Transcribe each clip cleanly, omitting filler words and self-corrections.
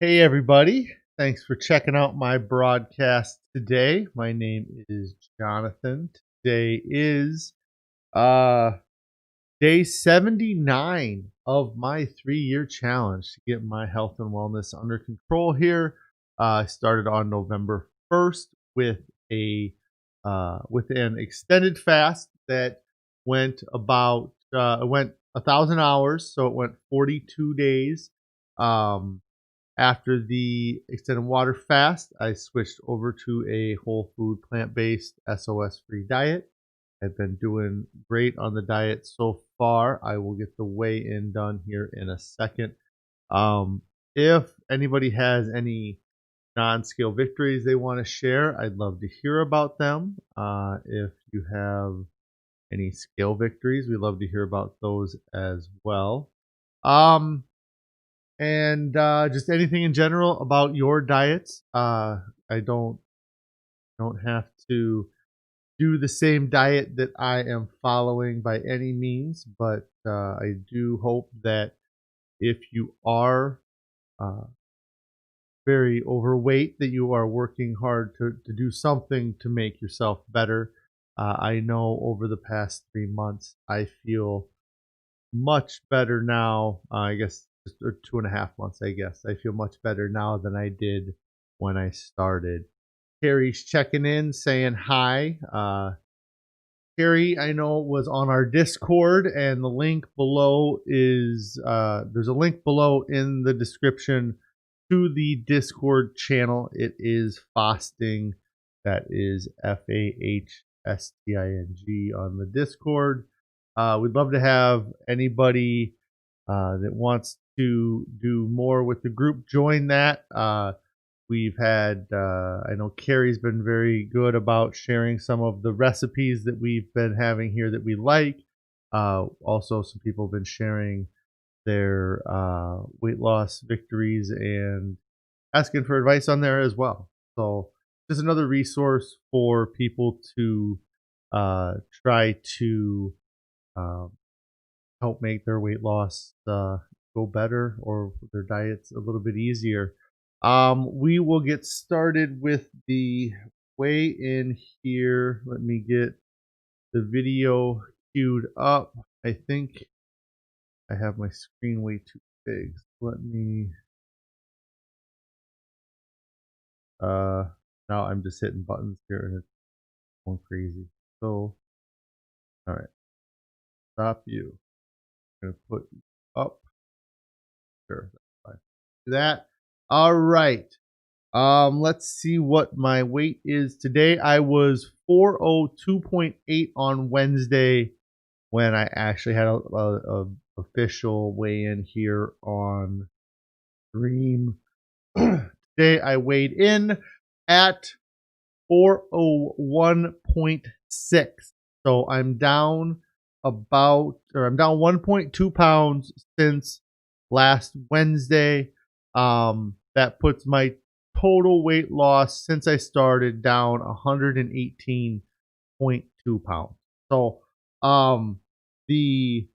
Hey, everybody. Thanks for checking out my broadcast today. My name is Jonathan. Today is uh, day 79 of my 3-year challenge to get my health and wellness under control here. I started on November 1st with an extended fast that went 1,000 hours, so it went 42 days. Um, After the extended water fast, I switched over to a whole food, plant based, SOS free diet. I've been doing great on the diet so far. I will get the weigh in done here in a second. Um, if anybody has any non scale victories they want to share, I'd love to hear about them. If you have any scale victories, we'd love to hear about those as well. Um, and just anything in general about your diets. I don't have to do the same diet that I am following by any means, but I do hope that if you are uh, very overweight, that you are working hard to do something to make yourself better. I know over the past 3 months, I feel much better now. I guess just or 2.5 months. I guess I feel much better now than I did when I started. Carrie's checking in, saying hi. Carrie, I know, was on our Discord, and the link below is there's a link below in the description to the Discord channel. It is Fasting. That is FAHSTING on the Discord. We'd love to have anybody that wants to do more with the group join that. We've had, I know Carrie's been very good about sharing some of the recipes that we've been having here that we like. Also, some people have been sharing their weight loss victories and asking for advice on there as well. So, just another resource for people to try to um, help make their weight loss go better or their diets a little bit easier. We will get started with the weigh in here. Let me get the video queued up. I think I have my screen way too big. Let me uh now I'm just hitting buttons here and it's going crazy. So all right, stop you. I'm gonna put you up. Sure, that's fine. Do that. All right. Let's see what my weight is today. I was 402.8 on Wednesday when I actually had a official weigh in here on stream. Today I weighed in at 401.6. So I'm down 1.2 pounds since last Wednesday. That puts my total weight loss since I started down 118.2 pounds. So, the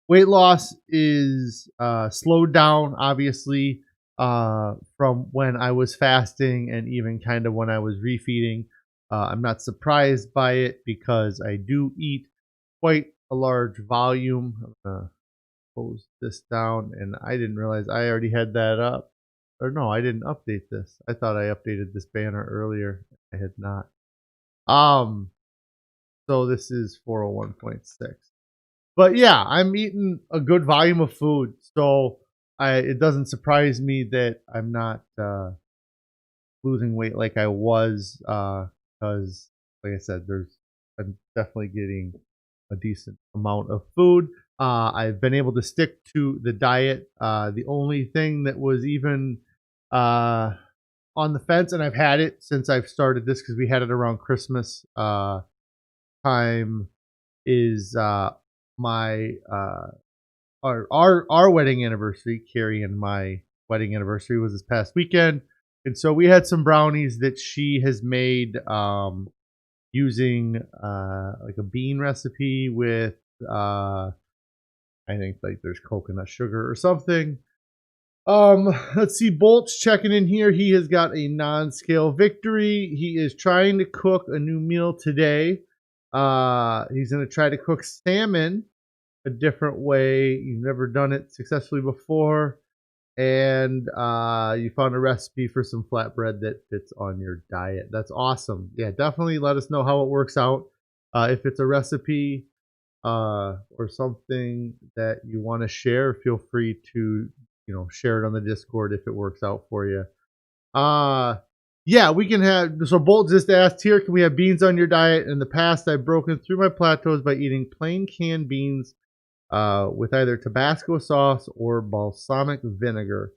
weight loss is slowed down, obviously, from when I was fasting and even kind of when I was refeeding. I'm not surprised by it because I do eat quite a large volume. I'm gonna close this down, and I didn't realize I already had that up. Or no, I didn't update this. I thought I updated this banner earlier. I had not. Um, so this is 401.6. But yeah, I'm eating a good volume of food, so it doesn't surprise me that I'm not losing weight like I was, because, like I said, I'm definitely getting a decent amount of food. I've been able to stick to the diet. The only thing that was even uh, on the fence, and I've had it since I've started this because we had it around Christmas time, is my our wedding anniversary. Carrie and my wedding anniversary was this past weekend, and so we had some brownies that she has made using like a bean recipe with I think like there's coconut sugar or something. Let's see. Bolt's checking in here. He has got a non-scale victory. He is trying to cook a new meal today. He's gonna try to cook salmon a different way. You've never done it successfully before, and you found a recipe for some flatbread that fits on your diet. That's awesome. Yeah, definitely let us know how it works out. If it's a recipe or something that you want to share, feel free to share it on the Discord if it works out for you. Uh yeah, we can have. So Bolt just asked here, can we have beans on your diet? In the past, I've broken through my plateaus by eating plain canned beans with either Tabasco sauce or balsamic vinegar.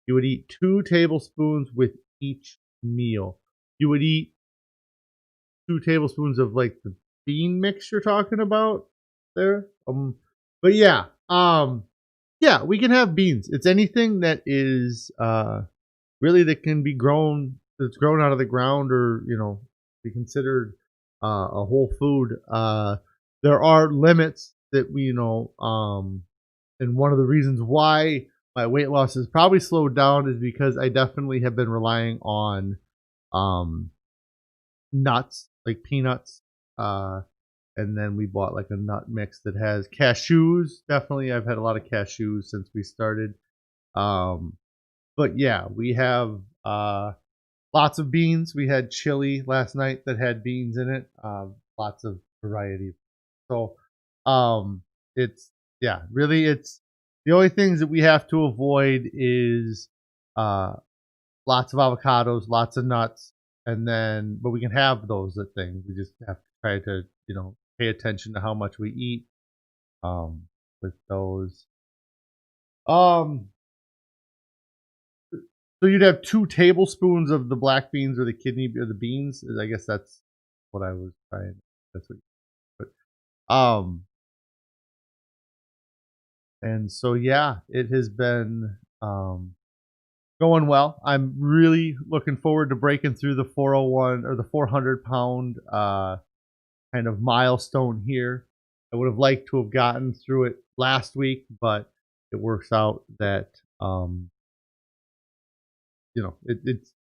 You would eat 2 tablespoons with each meal. You would eat 2 tablespoons of like the bean mix you're talking about there. But yeah, we can have beans. It's anything that is really that can be grown, that's grown out of the ground, or be considered a whole food. There are limits that and one of the reasons why my weight loss has probably slowed down is because I definitely have been relying on um, nuts, like peanuts. Uh, and then we bought like a nut mix that has cashews. Definitely, I've had a lot of cashews since we started. Um, but yeah, we have lots of beans. We had chili last night that had beans in it. Lots of variety. So, um, it's really it's the only things that we have to avoid is uh lots of avocados, lots of nuts, and then but we can have those things. We just have to try to pay attention to how much we eat with those. Um, so you'd have 2 tablespoons of the black beans or the kidney or the beans. I guess that's what I was trying. That's what. But and so yeah, it has been going well. I'm really looking forward to breaking through the 401 or the 400 pound kind of milestone here. I would have liked to have gotten through it last week, but it works out that it's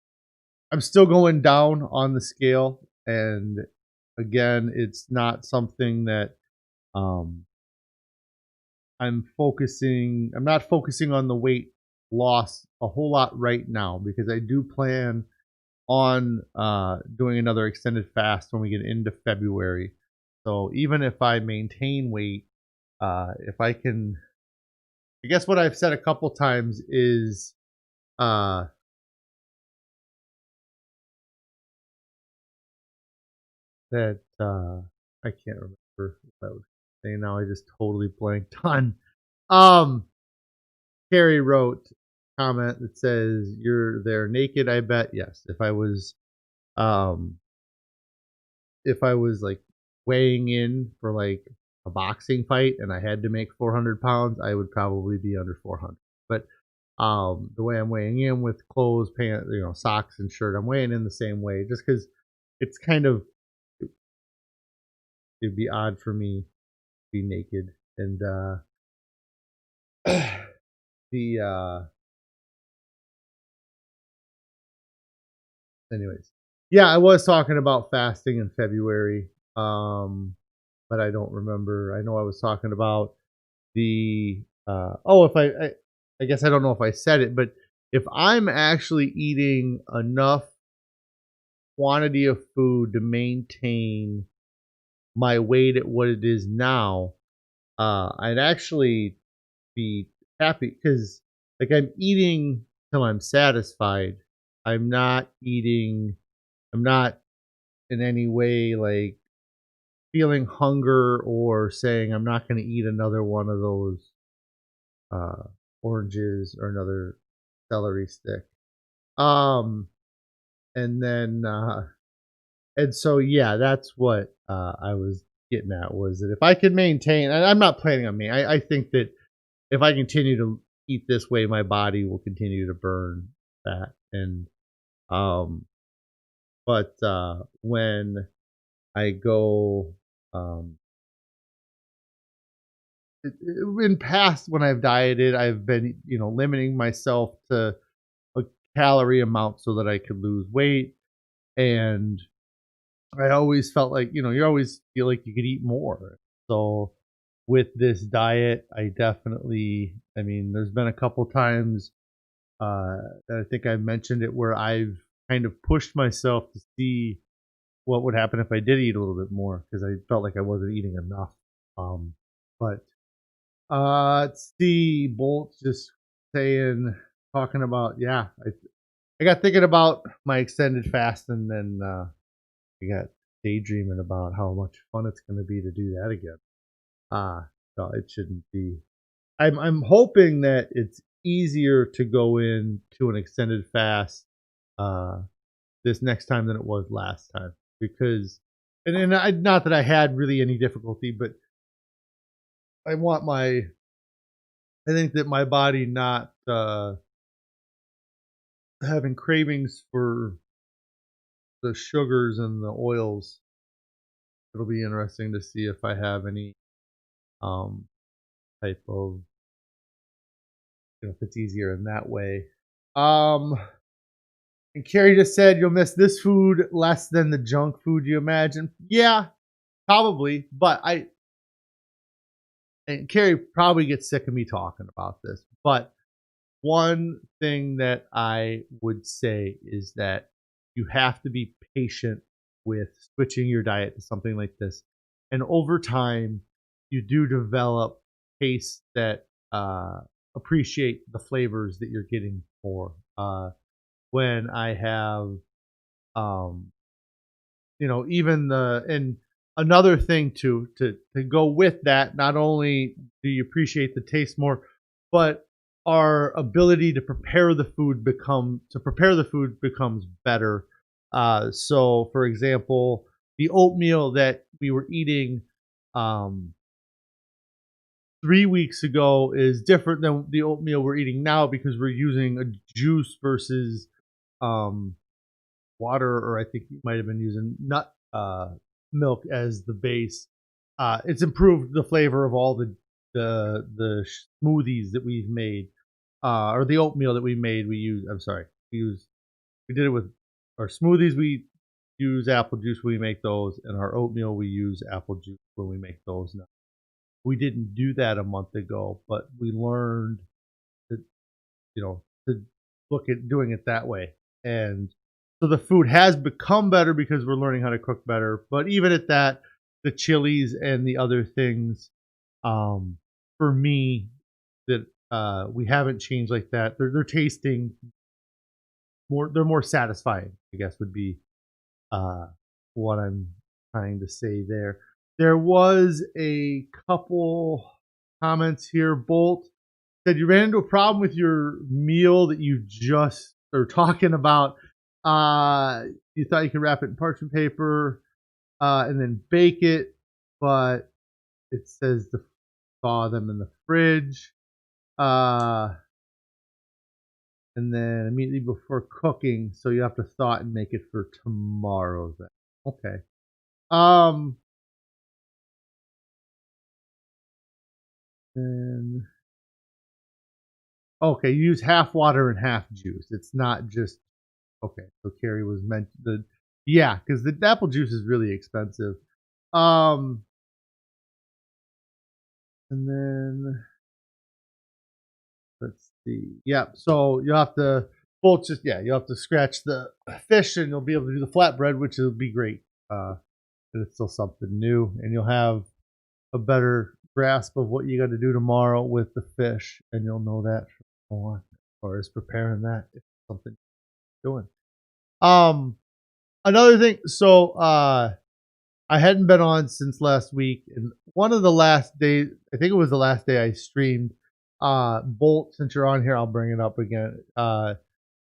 I'm still going down on the scale, and again, it's not something that um, I'm not focusing on the weight loss a whole lot right now because I do plan on doing another extended fast when we get into February. So even if I maintain weight, if I can, I guess what I've said a couple times is uh, that I can't remember what I was saying now. I just totally blanked on. Um, Carrie wrote a comment that says, "You're there naked." I bet yes. Um, if I was like weighing in for like a boxing fight and I had to make 400 pounds, I would probably be under 400. But the way I'm weighing in with clothes, pants, socks and shirt, I'm weighing in the same way just because it's kind of it'd be odd for me to be naked and the anyways, yeah, I was talking about fasting in February, but I don't remember. I know I was talking about the if I guess I don't know if I said it, but if I'm actually eating enough quantity of food to maintain my weight at what it is now, I'd actually be happy because like I'm eating till I'm satisfied. I'm not eating. I'm not in any way like feeling hunger or saying I'm not going to eat another one of those uh, oranges or another celery stick. Um, and then and so yeah, that's what I was getting at was that if I could maintain, and I'm not planning on me. I think that if I continue to eat this way, my body will continue to burn fat. And um, but when I go in past when I've dieted, I've been, limiting myself to a calorie amount so that I could lose weight. And I always felt like, you always feel like you could eat more. So with this diet, I mean, there's been a couple times that I think I mentioned it where I've kind of pushed myself to see what would happen if I did eat a little bit more because I felt like I wasn't eating enough. But let's see, Bolt just saying, talking about, yeah, I got thinking about my extended fast, and then I got daydreaming about how much fun it's going to be to do that again. Uh, so it shouldn't be. I'm hoping that it's easier to go into an extended fast uh, this next time than it was last time because, and not that I had really any difficulty, but I want my I think that my body not having cravings for the sugars and the oils. It'll be interesting to see if I have any um, type of, if it's easier in that way. Um, and Carrie just said you'll miss this food less than the junk food you imagine. Yeah, probably. But and Carrie probably gets sick of me talking about this. But one thing that I would say is that you have to be patient with switching your diet to something like this. And over time, you do develop tastes that appreciate the flavors that you're getting for. When I have um, even and another thing to go with that, not only do you appreciate the taste more, but our ability to prepare the food becomes better. So for example, the oatmeal that we were eating um 3 weeks ago is different than the oatmeal we're eating now because we're using a juice versus um water, or I think you might have been using nut milk as the base. It's improved the flavor of all the smoothies that we've made, or the oatmeal that we made. I'm sorry, we did it with our smoothies. We use apple juice when we make those, and our oatmeal we use apple juice when we make those. Now we didn't do that a month ago, but we learned that to look at doing it that way. And so the food has become better because we're learning how to cook better. But even at that, the chilies and the other things, um, for me, that we haven't changed like that. They're tasting more. They're more satisfying, I guess, would be uh, what I'm trying to say there. There was a couple comments here. Bolt said you ran into a problem with your meal that you just are talking about. You thought you could wrap it in parchment paper and then bake it, but it says to thaw them in the fridge. Uh, and then immediately before cooking, so you have to thaw it and make it for tomorrow. Then, okay. Um, and okay, you use half water and half juice. It's not just okay. So Carrie was meant the yeah, because the apple juice is really expensive. Um, and then let's see. Yeah, so you'll have to you'll have to scratch the fish and you'll be able to do the flatbread, which will be great. And it's still something new, and you'll have a better grasp of what you got to do tomorrow with the fish, and you'll know that more as far as preparing that if it's something you're doing. Another thing, so I hadn't been on since last week, and one of the last days, I think it was the last day I streamed. Bolt, since you're on here, I'll bring it up again. That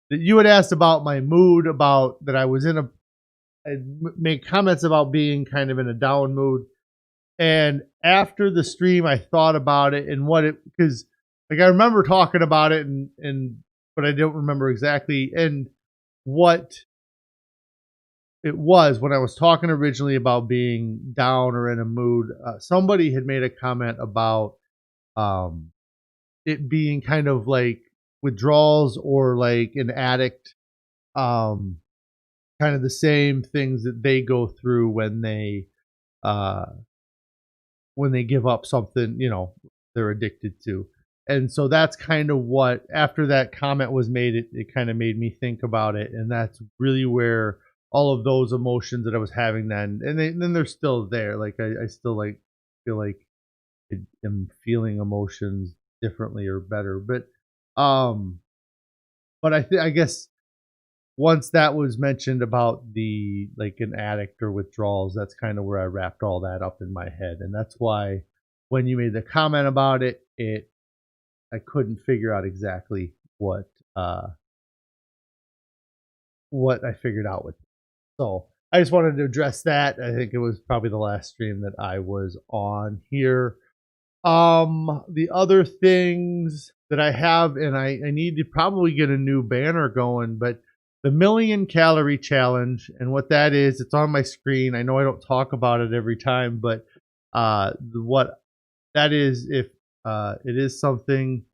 you had asked about my mood, about that I was I made comments about being kind of in a down mood, and after the stream, I thought about it and because like I remember talking about it and but I don't remember exactly and what it was when I was talking originally about being down or in a mood. Somebody had made a comment about um, it being kind of like withdrawals or like an addict, um, kind of the same things that they go through uh, when they give up something, they're addicted to. And so that's kind of what, after that comment was made, it kind of made me think about it. And that's really where all of those emotions that I was having then, and then they're still there. Like I still like feel like I am feeling emotions differently or better. Um, but I guess once that was mentioned about the like an addict or withdrawals, that's kind of where I wrapped all that up in my head, and that's why when you made the comment about it, I couldn't figure out exactly uh what I figured out with it. So I just wanted to address that. I think it was probably the last stream that I was on here. The other things that I have, and I need to probably get a new banner going, but the million calorie challenge and what that is, it's on my screen. I know I don't talk about it every time, but what that is, if it is something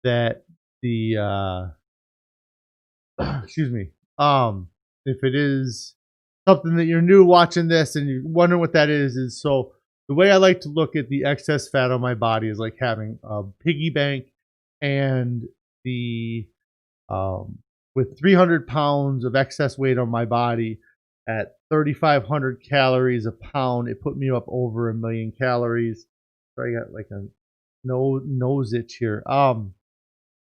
that the excuse me, if it is something that you're new watching this and you're wondering what that is so the way I like to look at the excess fat on my body is like having a piggy bank, and the um, with 300 pounds of excess weight on my body at 3,500 calories a pound, it put me up over 1,000,000 calories. So I got like a nose itch here.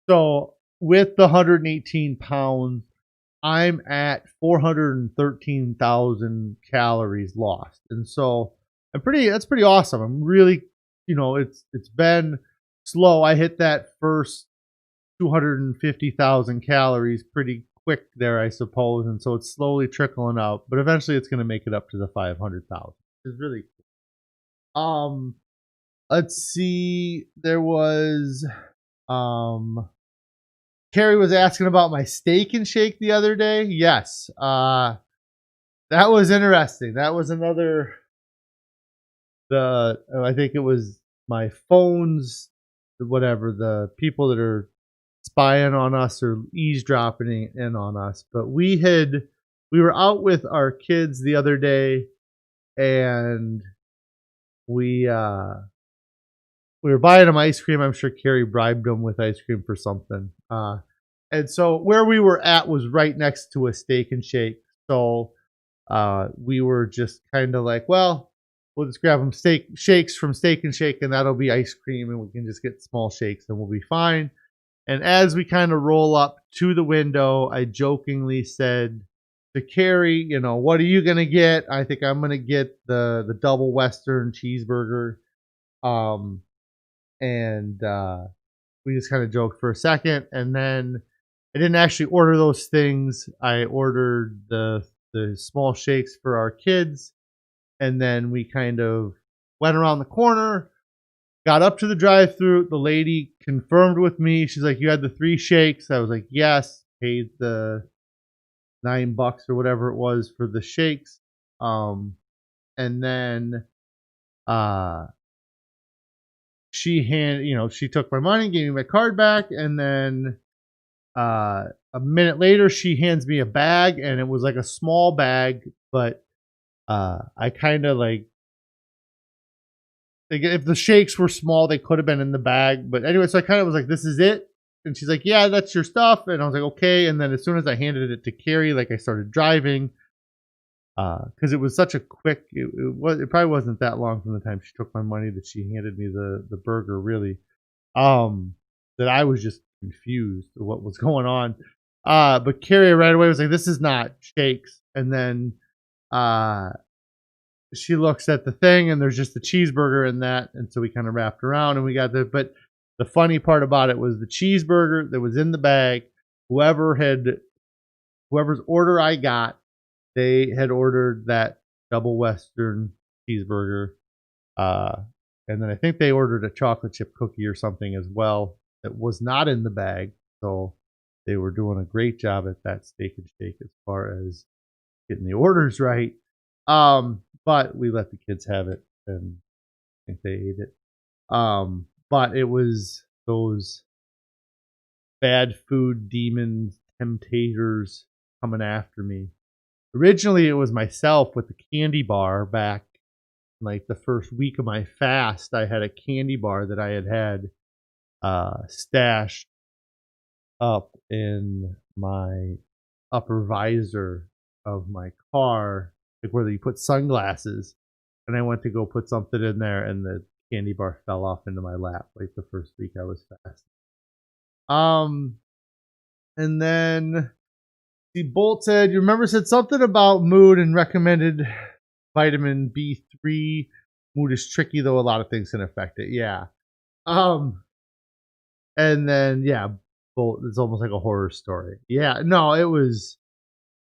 So with the 118 pounds, I'm at 413,000 calories lost. And so that's pretty awesome. I'm really, it's been slow. I hit that first 250,000 calories pretty quick there, I suppose. And so it's slowly trickling out, but eventually it's going to make it up to the 500,000. It's really cool. Let's see. There was, um, Carrie was asking about my steak and shake the other day. Yes. That was interesting. That was another I think it was my phones, whatever, the people that are spying on us or eavesdropping in on us. But we were out with our kids the other day, and we we were buying them ice cream. I'm sure Carrie bribed them with ice cream for something. And so where we were at was right next to a steak and shake. So we were just kind of like, well, we'll just grab them steak shakes from Steak and Shake, and that'll be ice cream, and we can just get small shakes, and we'll be fine. And as we kind of roll up to the window, I jokingly said to Carrie, what are you gonna get? I think I'm gonna get the double Western cheeseburger. Um, and we just kind of joked for a second, and then I didn't actually order those things. I ordered the small shakes for our kids, and then we kind of went around the corner, got up to the drive-through. The lady confirmed with me. She's like, "You had the 3 shakes." I was like, "Yes." Paid the $9 or whatever it was for the shakes. And then uh, she took my money, gave me my card back, and then a minute later, she hands me a bag, and it was like a small bag, but I kind of like if the shakes were small, they could have been in the bag. But anyway, so I kind of was like, "This is it," and she's like, "Yeah, that's your stuff," and I was like, "Okay." And then as soon as I handed it to Carrie, like I started driving, because it was such a quick. It probably wasn't that long from the time she took my money that she handed me the burger. Really, um, that I was just confused of what was going on. But Carrie right away was like, "This is not shakes," and then uh, she looks at the thing, and there's just a cheeseburger in that, and so we kind of wrapped around, and we got the. But the funny part about it was the cheeseburger that was in the bag. Whoever had whoever's order I got, they had ordered that double Western cheeseburger. Uh, and then I think they ordered a chocolate chip cookie or something as well that was not in the bag. So they were doing a great job at that Steak and Shake as far as getting the orders right. But we let the kids have it, and I think they ate it. but it was those bad food demons, temptators coming after me. Originally, it was myself with the candy bar back like the first week of my fast. I had a candy bar that I had stashed up in my upper visor of my car, like where you put sunglasses. And I went to go put something in there, and the candy bar fell off into my lap like the first week I was fasting. Um, and then the Bolt said, you remember said something about mood and recommended vitamin B3. Mood is tricky though, a lot of things can affect it. Yeah. Um, and then yeah, Bolt, it's almost like a horror story. Yeah, no,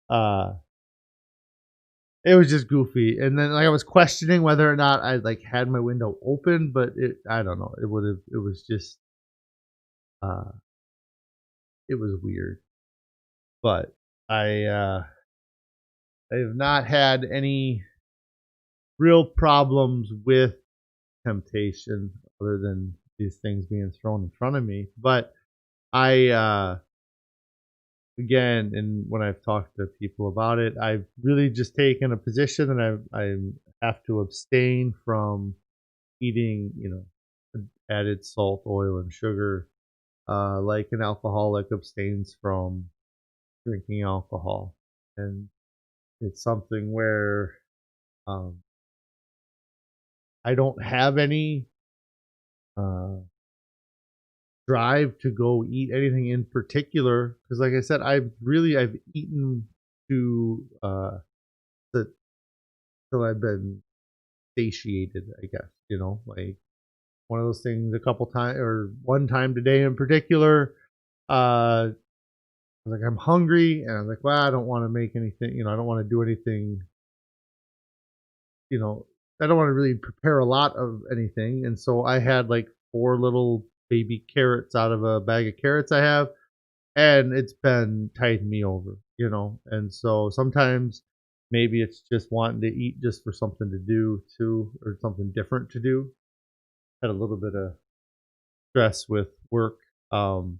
uh it was just goofy. And then like I was questioning whether or not I like had my window open, but I don't know. It was just uh it was weird. But I have not had any real problems with temptation other than these things being thrown in front of me. But I again, and when I've talked to people about it, I've really just taken a position that I have to abstain from eating, added salt, oil, and sugar, like an alcoholic abstains from drinking alcohol. And it's something where um, I don't have any uh, drive to go eat anything in particular because, like I said, I've eaten to till I've been satiated. I guess like one of those things. A couple times or one time today in particular, I was like I'm hungry, and I was like, well, I don't want to make anything. I don't want to do anything. You know, I don't want to really prepare a lot of anything, and so I had like four little baby carrots out of a bag of carrots I have, and it's been tiding me over. And so sometimes maybe it's just wanting to eat just for something to do too, or something different to do. Had a little bit of stress with work, um,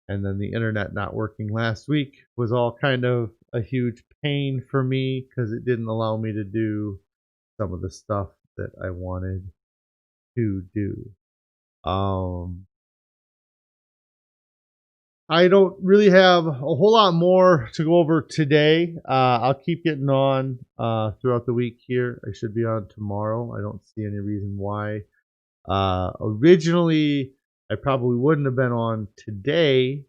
and then the internet not working last week was all kind of a huge pain for me because it didn't allow me to do some of the stuff that I wanted to do. Um, I don't really have a whole lot more to go over today. I'll keep getting on throughout the week here. I should be on tomorrow. I don't see any reason why. Originally, I probably wouldn't have been on today,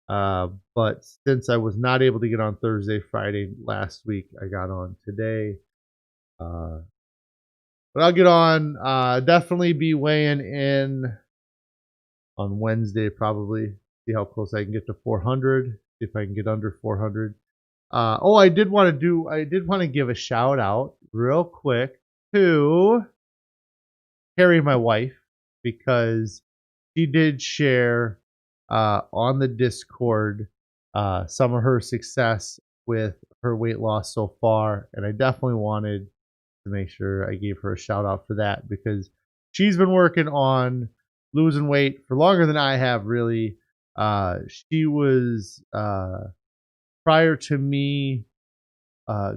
but since I was not able to get on Thursday, Friday last week, I got on today. Uh, but I'll get on. Definitely be weighing in on Wednesday, probably. See how close I can get to 400. If I can get under 400. I did want to give a shout out real quick to Carrie, my wife, because she did share on the Discord some of her success with her weight loss so far, and I definitely wanted to make sure I gave her a shout out for that because she's been working on losing weight for longer than I have. Really, she was prior to me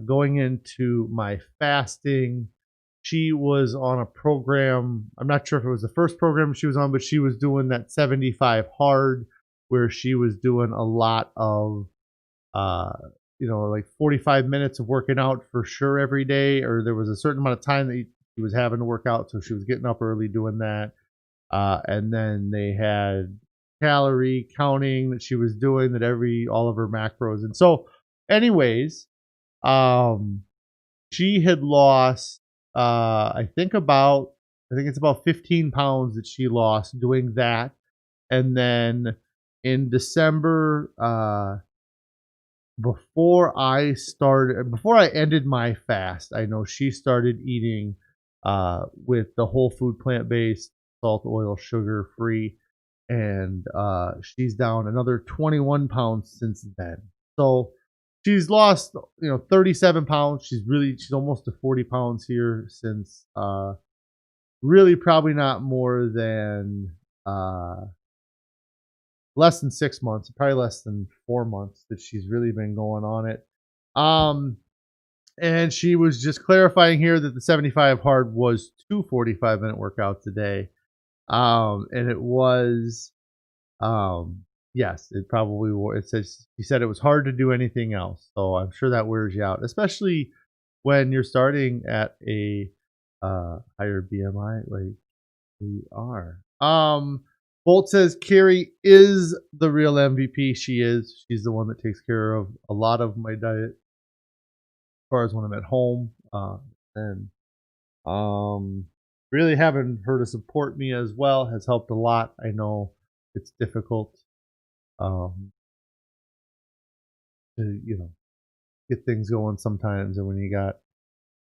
going into my fasting. She was on a program. I'm not sure if it was the first program she was on, but she was doing that 75 hard, where she was doing a lot of, uh, like 45 minutes of working out for sure every day, or there was a certain amount of time that she was having to work out, so she was getting up early doing that. And then they had calorie counting that she was doing that all of her macros. And so, anyways, um, she had lost, I think it's about 15 pounds that she lost doing that. And then in December, before I ended my fast, I know she started eating with the whole food plant based, salt, oil, sugar free, and she's down another 21 pounds since then. So she's lost 37 pounds. She's almost to 40 pounds here since really probably not more than less than 6 months, probably less than 4 months that she's really been going on it. Um, and she was just clarifying here that the 75 hard was 2 45-minute workouts a day. And it was, yes, it probably was. It says she said it was hard to do anything else. So I'm sure that wears you out, especially when you're starting at a higher BMI like we are. Bolt says Carrie is the real MVP. She is. She's the one that takes care of a lot of my diet as far as when I'm at home. And really having her to support me as well has helped a lot. I know it's difficult um, to, get things going sometimes. And when you got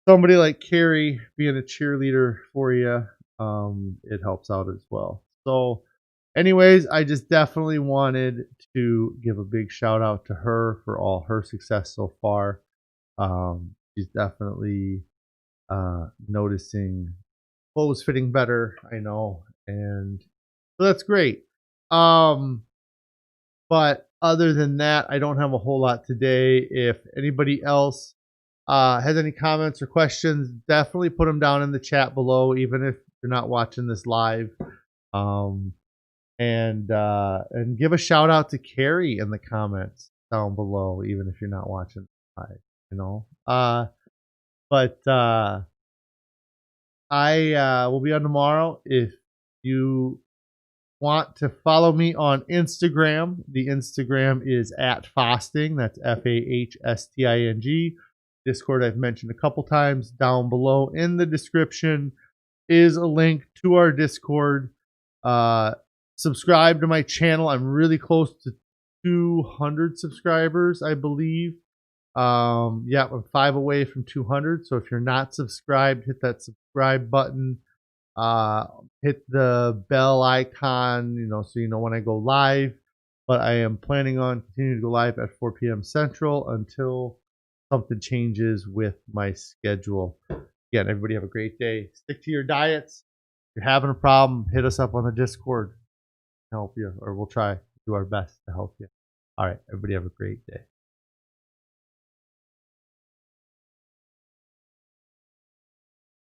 somebody like Carrie being a cheerleader for you, it helps out as well. So, anyways, I just definitely wanted to give a big shout out to her for all her success so far. She's definitely noticing clothes fitting better, I know, and so that's great. But other than that, I don't have a whole lot today. If anybody else has any comments or questions, definitely put them down in the chat below, even if you're not watching this live. Um, and give a shout out to Carrie in the comments down below, even if you're not watching live. You know, but I will be on tomorrow. If you want to follow me on Instagram, the Instagram is at Fasting. That's FAHSTING. Discord I've mentioned a couple times. Down below in the description is a link to our Discord. Uh, Subscribe to my channel. I'm really close to 200 subscribers, I believe. Yeah, I'm 5 away from 200. So if you're not subscribed, hit that subscribe button. Uh, Hit the bell icon, so you know when I go live. But I am planning on continuing to go live at 4 p.m. Central until something changes with my schedule. Again, everybody have a great day. Stick to your diets. If you're having a problem, hit us up on the Discord. Help you, or we'll try to do our best to help you. All right, everybody have a great day.